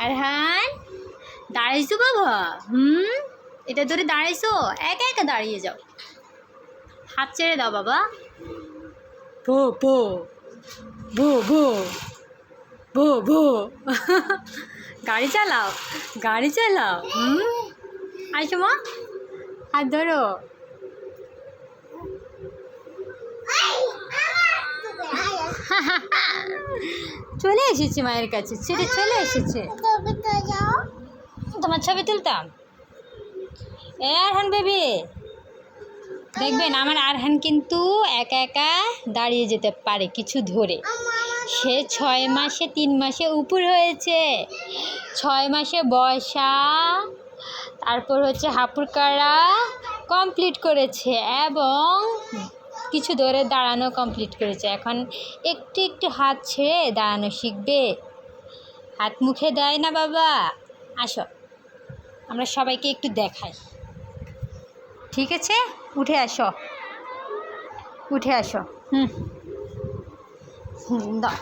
আরহান দাঁড়াইছো বাবা? এটা ধরে দাঁড়াইছো? একা একা দাঁড়িয়ে যাও, হাত ছেড়ে দাও বাবা। ভো ভো ভো ভো ভো ভো গাড়ি চালাও, গাড়ি চালাও। আইসো মা, হাত ধরো। চলে এসেছে মায়ের কাছে, ছেড়ে চলে এসেছে। তোমার ছবি তুলতাম। আরহান বেবি, দেখবেন আমার আরহান কিন্তু একা একা দাঁড়িয়ে যেতে পারে কিছু ধরে। সে 6 মাসে 3 মাসে উপর হয়েছে, 6 মাসে বয়সা, তারপর হচ্ছে হাপুর কাড়া কমপ্লিট করেছে এবং কিছু ধরে দাঁড়ানো কমপ্লিট করেছে। এখন একটু একটু হাত ছেড়ে দাঁড়ানো শিখবে। হাত মুখে দেয় না বাবা। আসো আমরা সবাইকে একটু দেখাই, ঠিক আছে? উঠে আসো, উঠে আসো। দাও,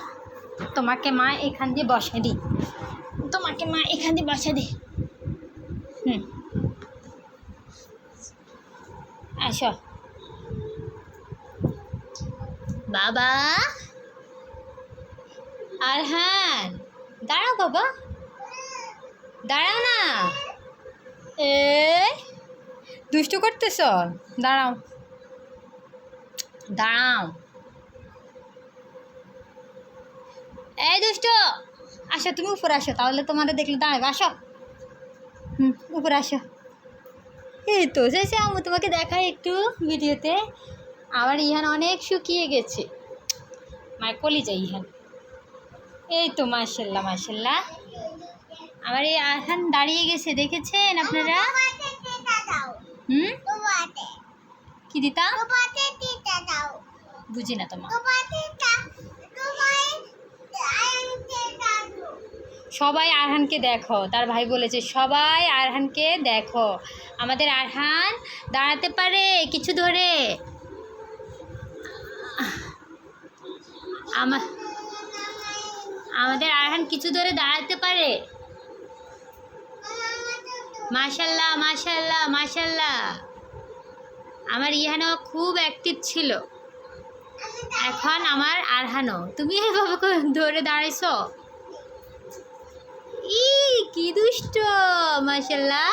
তোমাকে মা এখান দিয়ে বসে দিই, তোমাকে মা এখান দিয়ে বসে দিই। আসো বাবা। আরহান দাঁড়াও বাবা, দাঁড়াও না। দুষ্টু করতেছ? দাঁড়াও দাঁড়াও। এই দুষ্ট, আসো তুমি উপরে আসো, তাহলে তোমাদের দেখলে দাঁড়াবে। আসো, উপরে আসো। এই তো যাইছে আমি তোমাকে দেখাই একটু ভিডিওতে। আমার ইহান অনেক শুকিয়ে গেছে, মায়ের কলিজা ইহান। এই তো মাশাল্লাহ মাশাল্লাহ, আমার এই আরহান দাঁড়িয়ে গেছে, দেখেছেন আপনারা? কি দিতাম বুঝি না তোমার। সবাই আরহানকে দেখো, তার ভাই বলেছে সবাই আরহানকে দেখো। আমাদের আরহান দাঁড়াতে পারে কিছু ধরে। আমাদের আরহান কিছু ধরে দাঁড়াতে পারে। মাশাল্লাহ মাশাল্লাহ মাশাল্লাহ। আমার ইহানও খুব অ্যাক্টিভ ছিল, এখন আমার আরহানও। তুমি এভাবে ধরে দাঁড়াইছো? কি দুষ্ট, মাশাল্লাহ।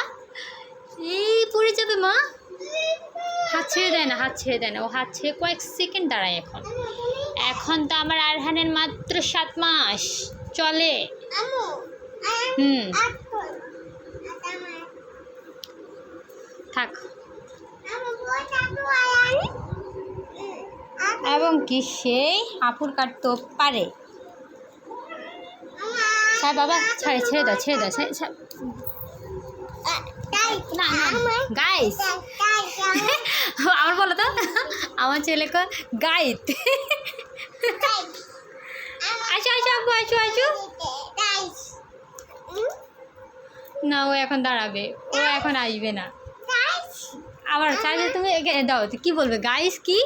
পড়ে যাবে মা। হাত ছেড়ে দেয় না, হাত ছেড়ে দেয় না, ও হাত ছেড়ে কয়েক সেকেন্ড দাঁড়ায়। এখন তো আমার আরহানের মাত্র 7 মাস চলে। থাক। এবং কি সেই আপুর কাটতে পারে। স্যার বাবা ছেড়ে ছেড়ে দাও, ছেড়ে দাও। না গাইস, আমার বলো তো, আমার ছেলেকে গাইত। আসো আসো আব্বু, আসো আসো। না ও এখন দাঁড়াবে, ও এখন আসবে না। আবার চাইলে তুমি দাও, কি বলবে গাইস? কি